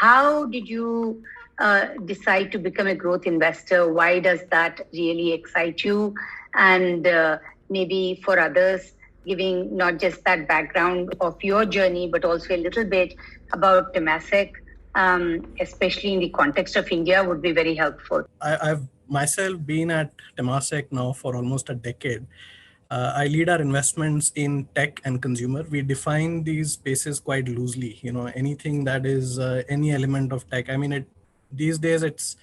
How did you decide to become a growth investor? Why does that really excite you? And maybe for others, giving not just that background of your journey, but also a little bit about Temasek, especially in the context of India, would be very helpful. I've myself been at Temasek now for almost a decade. I lead our investments in tech and consumer. We define these spaces quite loosely. Anything that is any element of tech. I mean, these days it's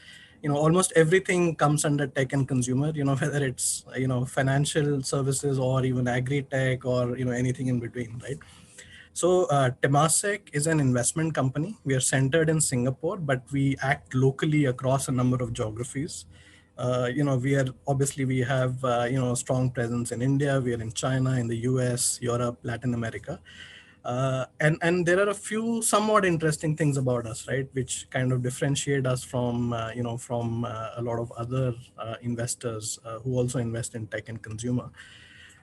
almost everything comes under tech and consumer. Whether it's financial services or even agri tech or anything in between, right? So Temasek is an investment company. We are centered in Singapore, but we act locally across a number of geographies. We have strong presence in India. We are in China, in the US, Europe, Latin America. And there are a few somewhat interesting things about us, right, which kind of differentiate us from a lot of other investors who also invest in tech and consumer.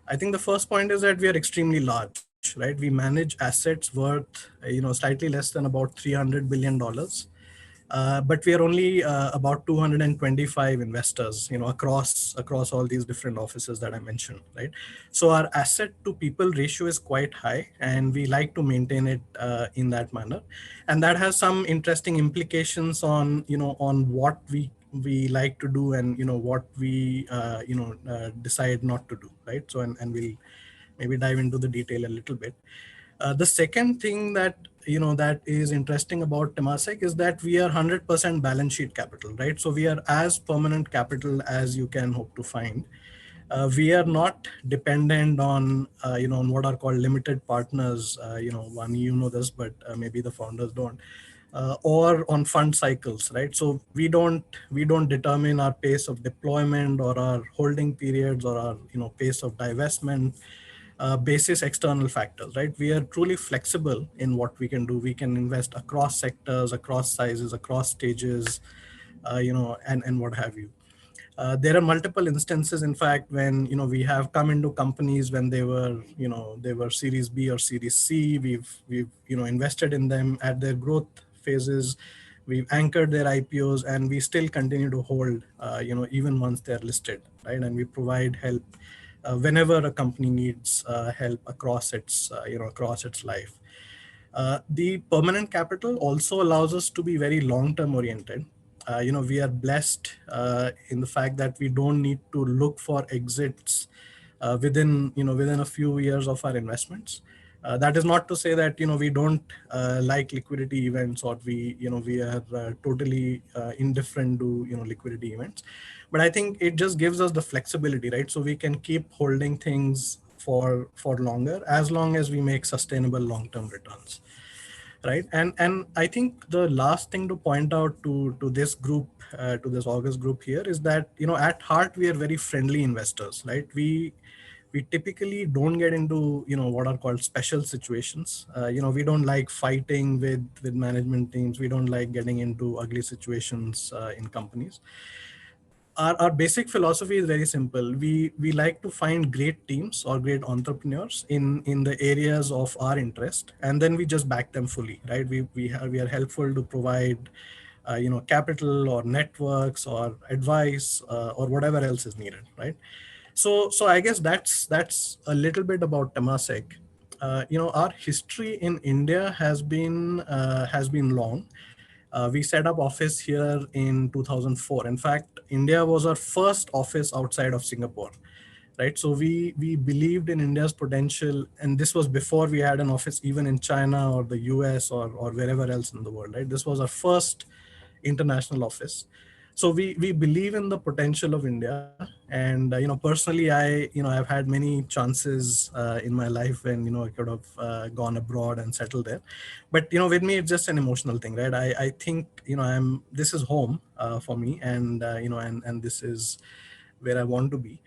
I think the first point is that we are extremely large, right? We manage assets worth, slightly less than about $300 billion. But we are only about 225 investors, across all these different offices that I mentioned, right? So our asset to people ratio is quite high, and we like to maintain it in that manner, and that has some interesting implications on on what we like to do and what we decide not to do, right? So and we'll maybe dive into the detail a little bit. The second thing that is interesting about Temasek is that we are 100% balance sheet capital, right? So we are as permanent capital as you can hope to find. We are not dependent on on what are called limited partners. One, this, but maybe the founders don't. Or on fund cycles, right? So we don't determine our pace of deployment or our holding periods or our pace of divestment basis external factors, right? We are truly flexible in what we can do. We can invest across sectors, across sizes, across stages, and what have you. There are multiple instances, in fact, when we have come into companies when they were Series B or Series C. We've invested in them at their growth phases. We've anchored their IPOs, and we still continue to hold, even once they're listed, right? And we provide help whenever a company needs help across its life. The permanent capital also allows us to be very long-term oriented. We are blessed in the fact that we don't need to look for exits within a few years of our investments. That is not to say that we don't like liquidity events, or we are totally indifferent to liquidity events. But I think it just gives us the flexibility, right? So we can keep holding things for longer, as long as we make sustainable long-term returns, right? And I think the last thing to point out to this group, to this August group here, is that at heart we are very friendly investors, right? We typically don't get into what are called special situations. We don't like fighting with management teams. We don't like getting into ugly situations in companies. Our basic philosophy is very simple. We like to find great teams or great entrepreneurs in the areas of our interest, and then we just back them fully, right? We are helpful to provide capital or networks or advice or whatever else is needed, right? So I guess that's a little bit about Temasek. Our history in India has been long. We set up office here in 2004. In fact, India was our first office outside of Singapore, right? So we believed in India's potential, and this was before we had an office even in China or the US or wherever else in the world, right? This was our first international office. So we believe in the potential of India, and personally, I've had many chances in my life when I could have gone abroad and settled there, but with me it's just an emotional thing, right? I think this is home for me, and and this is where I want to be.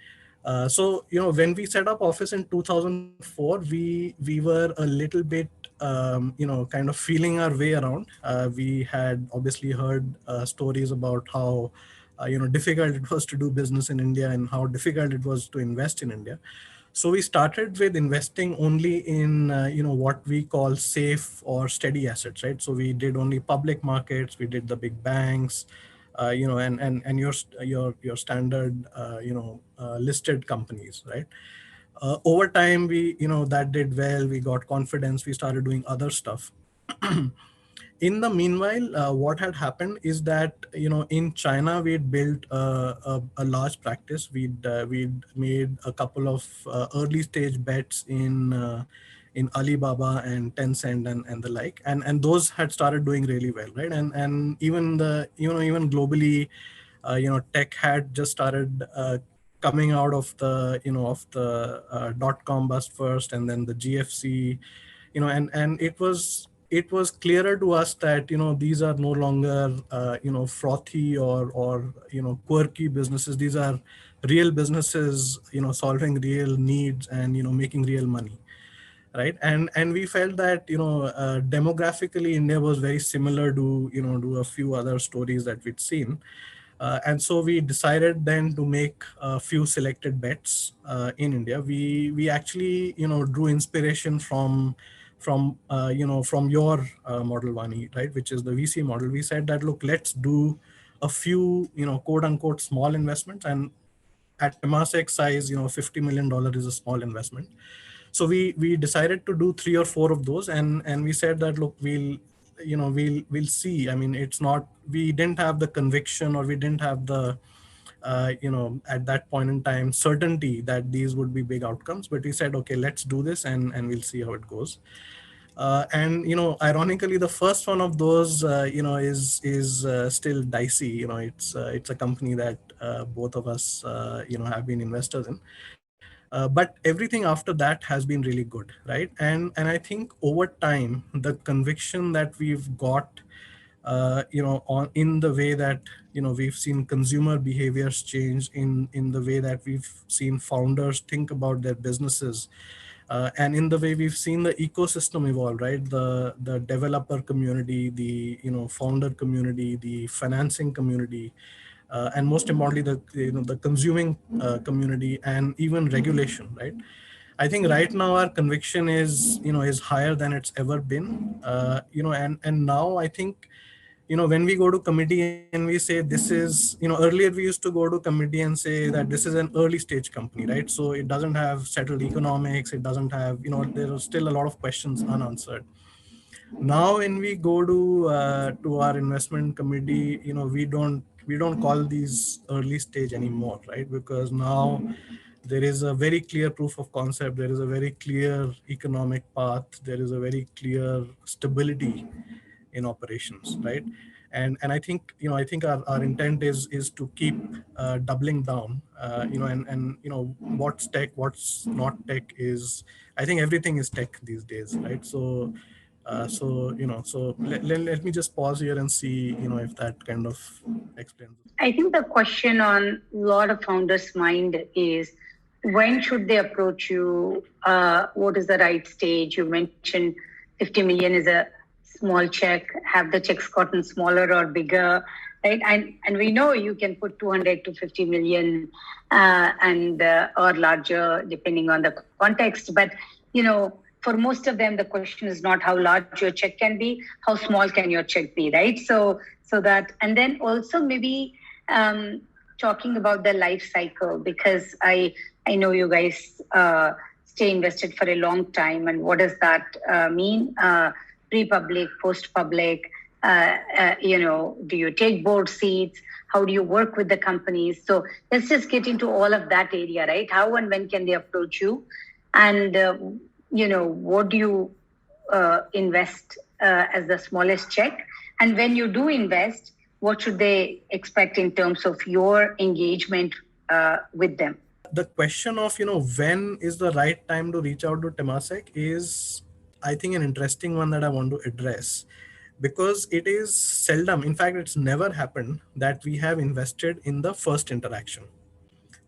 So when we set up office in 2004, we were a little bit kind of feeling our way around. We had obviously heard stories about how difficult it was to do business in India and how difficult it was to invest in India. So we started with investing only in what we call safe or steady assets, right? So we did only public markets, we did the big banks, and your standard listed companies, right? Over time, we that did well. We got confidence. We started doing other stuff. In the meanwhile, what had happened is that in China we'd built a large practice. We'd made a couple of early stage bets in Alibaba and Tencent and the like, and those had started doing really well, right? And even even globally, tech had just started coming out of the dot com bust first, and then the GFC, and it was clearer to us that these are no longer frothy or quirky businesses. These are real businesses, solving real needs and making real money, right? And we felt that demographically India was very similar to to a few other stories that we'd seen. And so we decided then to make a few selected bets in India. We actually drew inspiration from your model, Vani, right, which is the VC model. We said that, look, let's do a few quote unquote small investments, and at Temasek size, $50 million is a small investment. So we decided to do three or four of those, and we said that, look, we'll see. I mean, it's not, we didn't have the conviction, or we didn't have the at that point in time certainty that these would be big outcomes, but we said, okay, let's do this, and we'll see how it goes. And ironically, the first one of those is still dicey. It's a company that both of us have been investors in. But everything after that has been really good, right? And I think over time, the conviction that we've got on in the way that we've seen consumer behaviors change, in the way that we've seen founders think about their businesses, and in the way we've seen the ecosystem evolve, right? The developer community, the founder community, the financing community, and most importantly, the consuming community, and even regulation, right? I think right now our conviction is higher than it's ever been. And now I think when we go to committee and we say this is, earlier we used to go to committee and say that this is an early stage company, right? So it doesn't have settled economics, it doesn't have, there are still a lot of questions unanswered. Now when we go to our investment committee, we don't call these early stage anymore, right? Because now there is a very clear proof of concept, there is a very clear economic path, there is a very clear stability in operations, right? And I think our intent is to keep doubling down, and what's tech, what's not tech is, I think everything is tech these days, right? So let me just pause here and see if that kind of explains. I think the question on a lot of founders' mind is, when should they approach you? What is the right stage? You mentioned 50 million is a small check. Have the checks gotten smaller or bigger? Right? And we know you can put 200 to 50 million and or larger, depending on the context. But, for most of them, the question is not how large your check can be, how small can your check be, right? So that, and then also maybe talking about the life cycle, because I know you guys stay invested for a long time, and what does that mean? Pre-public, post-public, do you take board seats? How do you work with the companies? So let's just get into all of that area, right? How and when can they approach you? And, what do you invest as the smallest check? And when you do invest, what should they expect in terms of your engagement with them? The question of when is the right time to reach out to Temasek is, I think, an interesting one that I want to address, because it is seldom, in fact it's never happened, that we have invested in the first interaction,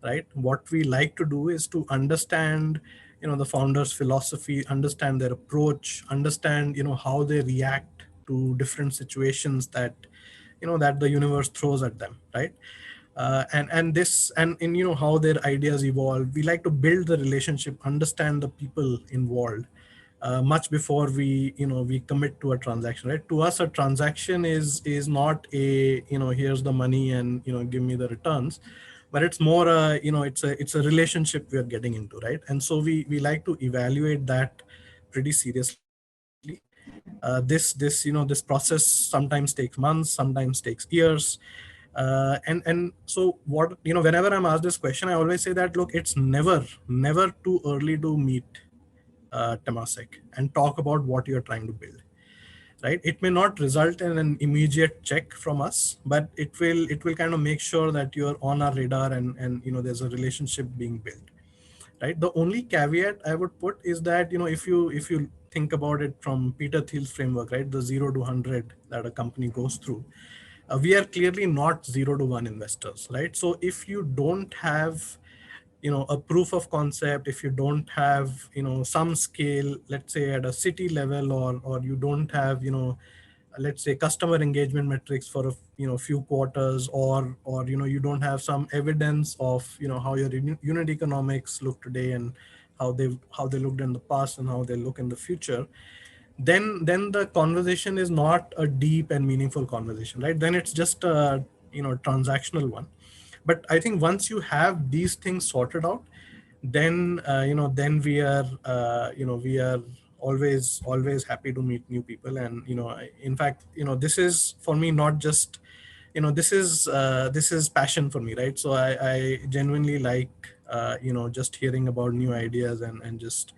right? What we like to do is to understand the founder's philosophy, understand their approach, understand how they react to different situations that that the universe throws at them, right? And this and in how their ideas evolve. We like to build the relationship, understand the people involved, much before we commit to a transaction, right? To us, a transaction is not a here's the money and give me the returns, but it's more it's a relationship we are getting into, right? And so we like to evaluate that pretty seriously. This process sometimes takes months, sometimes takes years. And so what whenever I'm asked this question, I always say that, look, it's never too early to meet Temasek and talk about what you're trying to build, right? It may not result in an immediate check from us, but it will kind of make sure that you're on our radar, and there's a relationship being built, right? The only caveat I would put is that if you think about it from Peter Thiel's framework, right, the 0 to 100 that a company goes through, we are clearly not 0 to 1 investors, right? So if you don't have a proof of concept, if you don't have some scale, let's say at a city level, or you don't have let's say customer engagement metrics for a few quarters, or you don't have some evidence of how your unit economics look today, and how they looked in the past and how they look in the future, then the conversation is not a deep and meaningful conversation, right? Then it's just a transactional one. But I think once you have these things sorted out, then then we are always happy to meet new people. And in fact, this is for me not just this is passion for me, right? So I genuinely like just hearing about new ideas, and just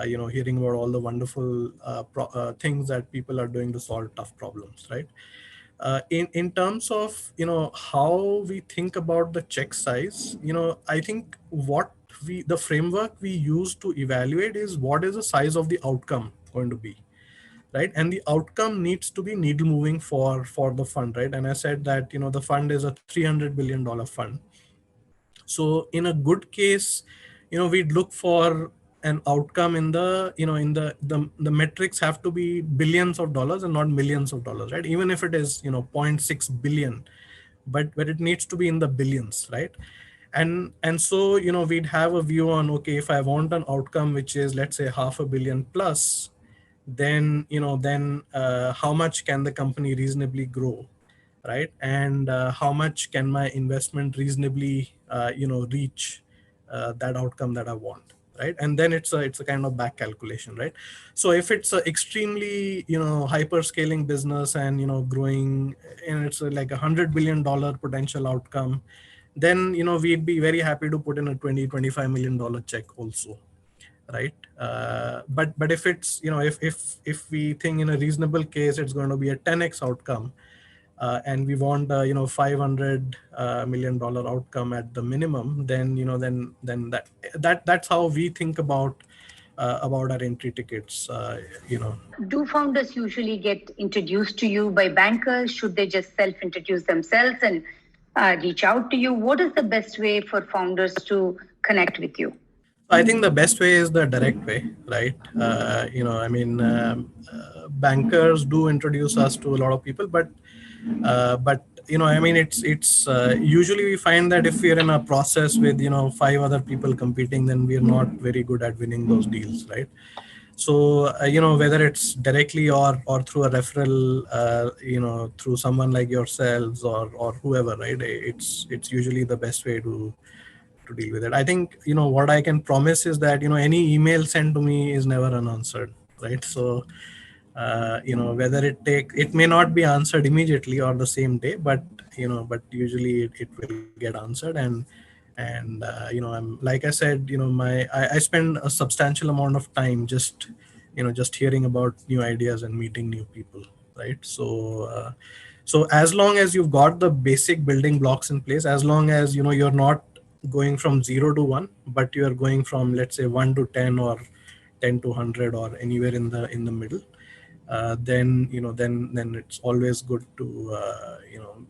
hearing about all the wonderful things that people are doing to solve tough problems, right? In terms of how we think about the check size, I think what the framework we use to evaluate is what is the size of the outcome going to be, right? And the outcome needs to be needle moving for the fund, right? And I said that the fund is a $300 billion fund. So in a good case, we'd look for an outcome in the metrics have to be billions of dollars and not millions of dollars, right? Even if it is zero point 0.6 billion, but it needs to be in the billions, right? And so we'd have a view on, okay, if I want an outcome which is, let's say, 500 million plus, then how much can the company reasonably grow, right? And how much can my investment reasonably reach that outcome that I want, right? And then it's a kind of back calculation, right? So if it's an extremely hyper scaling business, and growing, and it's like $100 billion potential outcome, then we'd be very happy to put in a 20-25 million dollar check also, right? But if it's if we think in a reasonable case it's going to be a 10x outcome, and we want a 500 million dollar outcome at the minimum, then that's how we think about our entry tickets. Do founders usually get introduced to you by bankers? Should they just self-introduce themselves and reach out to you? What is the best way for founders to connect with you? I think the best way is the direct way, right? I mean, bankers do introduce us to a lot of people, but I mean, it's usually we find that if we're in a process with 5 other people competing, then we're not very good at winning those deals, right? So whether it's directly or through a referral, through someone like yourselves or whoever, right? It's usually the best way to deal with it. I think what I can promise is that any email sent to me is never unanswered, right? So whether it may not be answered immediately or the same day, but usually it will get answered. And I'm, like I said, I spend a substantial amount of time just hearing about new ideas and meeting new people, right? So as long as you've got the basic building blocks in place, as long as you're not going from 0 to 1, but you are going from, let's say, 1 to 10, or 10 to 100, or anywhere in the middle, then it's always good to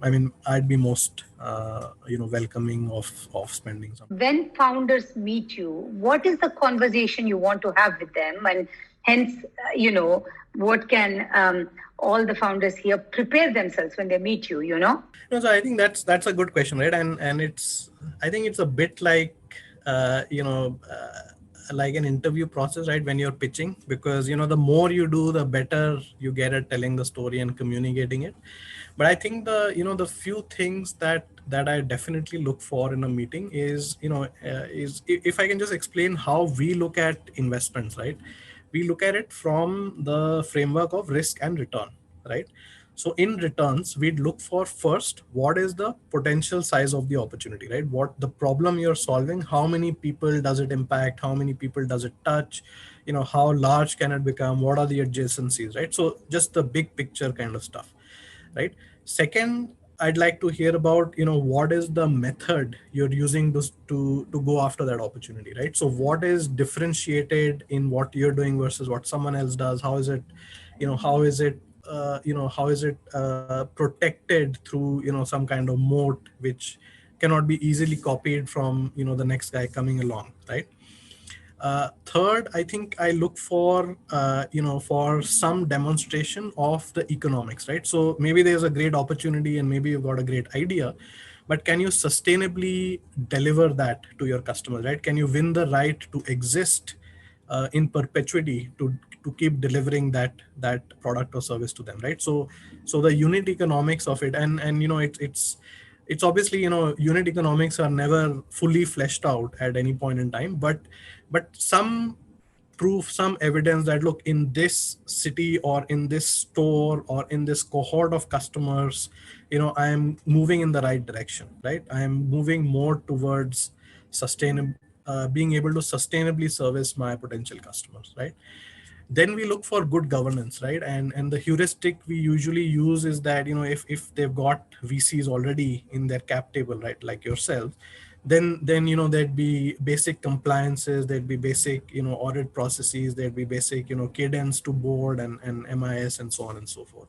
I mean, I'd be most welcoming of spending some. When founders meet you, what is the conversation you want to have with them, and Hence, what can all the founders here prepare themselves when they meet you? No, so I think that's a good question, right? And it's, I think it's a bit like like an interview process, right? When you're pitching, because the more you do, the better you get at telling the story and communicating it. But I think the few things that I definitely look for in a meeting is if I can just explain how we look at investments, right? We look at it from the framework of risk and return, right? So in returns, we'd look for first, what is the potential size of the opportunity, right? What the problem you're solving, how many people does it impact, how many people does it touch, how large can it become, what are the adjacencies, right? So just the big picture kind of stuff, right? Second, I'd like to hear about what is the method you're using to go after that opportunity, right? So what is differentiated in what you're doing versus what someone else does? How is it how is it protected through some kind of moat which cannot be easily copied from the next guy coming along, right? Third, I think I look for for some demonstration of the economics, right? So maybe there's a great opportunity and maybe you've got a great idea, but can you sustainably deliver that to your customers, right? Can you win the right to exist in perpetuity to keep delivering that product or service to them, right? So the unit economics of it, and it's obviously unit economics are never fully fleshed out at any point in time, but some proof, some evidence that look, in this city or in this store or in this cohort of customers, I am moving in the right direction, right? I am moving more towards sustainable, being able to sustainably service my potential customers, right? Then we look for good governance, right? And the heuristic we usually use is that if they've got VCs already in their cap table, right, like yourself, then there'd be basic compliances, there'd be basic audit processes, there'd be basic cadence to board and MIS and so on and so forth,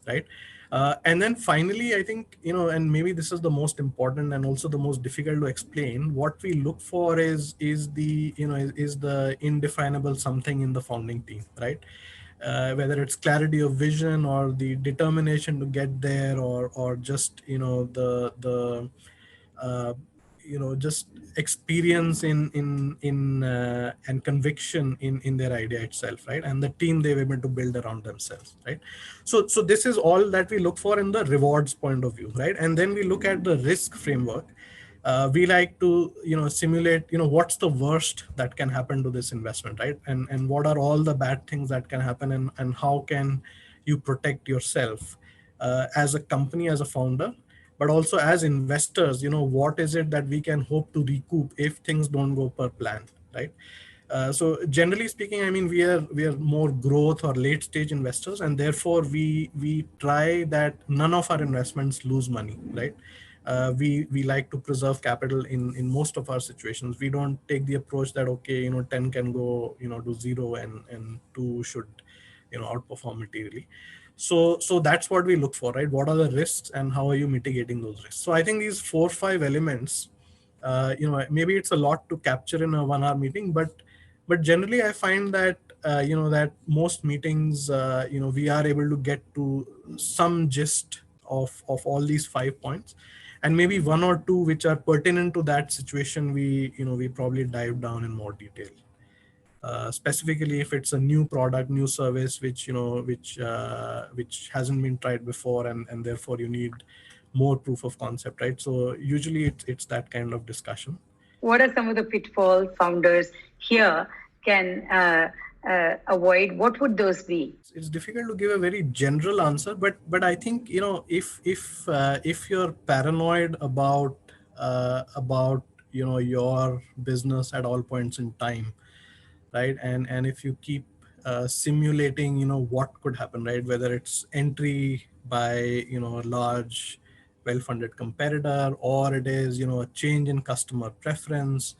right? And then finally, I think and maybe this is the most important and also the most difficult to explain. What we look for is the is the indefinable something in the founding team, right? Whether it's clarity of vision or the determination to get there, or just the uh, just experience in and conviction in their idea itself, right? And the team they're able to build around themselves, right? So this is all that we look for in the rewards point of view, right? And then we look at the risk framework. We like to simulate what's the worst that can happen to this investment, right? And what are all the bad things that can happen, and how can you protect yourself as a company, as a founder, but also as investors. What is it that we can hope to recoup if things don't go per plan, right? So generally speaking, I mean, we are more growth or late stage investors, and therefore we try that none of our investments lose money, right? We like to preserve capital in most of our situations. We don't take the approach that, okay, 10 can go to zero, and 2 should outperform materially. So that's what we look for, right? What are the risks and how are you mitigating those risks? So I think these 4 or 5 elements, maybe it's a lot to capture in a 1 hour meeting, but generally I find that that most meetings, we are able to get to some gist of all these 5 points, and maybe 1 or 2 which are pertinent to that situation, we probably dive down in more detail. Specifically if it's a new product, new service, which hasn't been tried before, and therefore you need more proof of concept, right? So usually it's that kind of discussion. What are some of the pitfalls founders here can avoid? What would those be? It's difficult to give a very general answer, but I think if you're paranoid about your business at all points in time, right? And if you keep simulating what could happen, right? Whether it's entry by a large well-funded competitor, or it is a change in customer preference,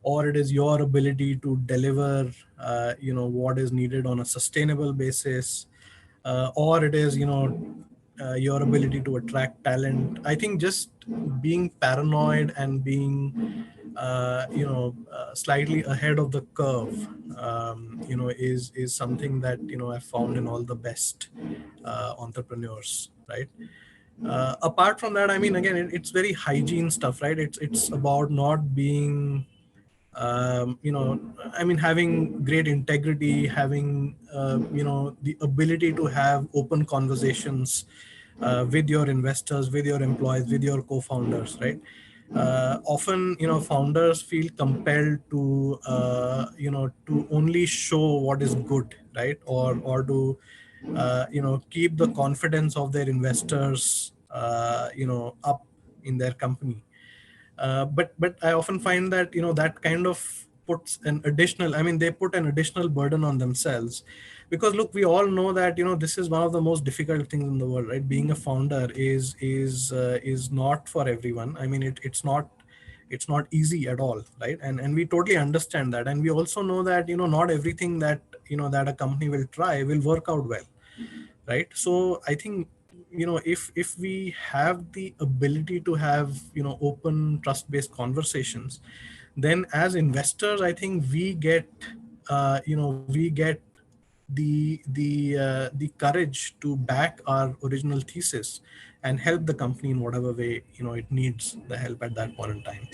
or it is your ability to deliver what is needed on a sustainable basis, or it is your ability to attract talent. I think just being paranoid and being slightly ahead of the curve, is something that I found in all the best entrepreneurs, right? Apart from that, I mean, again, it's very hygiene stuff, right? It's about not being, I mean, having great integrity, having the ability to have open conversations with your investors, with your employees, with your co-founders, right? Often, founders feel compelled to to only show what is good, right? Or to keep the confidence of their investors up in their company. But I often find that that kind of puts an additional, I mean, they put an additional burden on themselves, because look, we all know that this is one of the most difficult things in the world, right? Being a founder is not for everyone. I mean, it's not easy at all, right? And we totally understand that, and we also know that not everything that that a company will try will work out well, right? So I think if we have the ability to have open trust based conversations, then as investors I think we get we get the courage to back our original thesis and help the company in whatever way it needs the help at that point in time.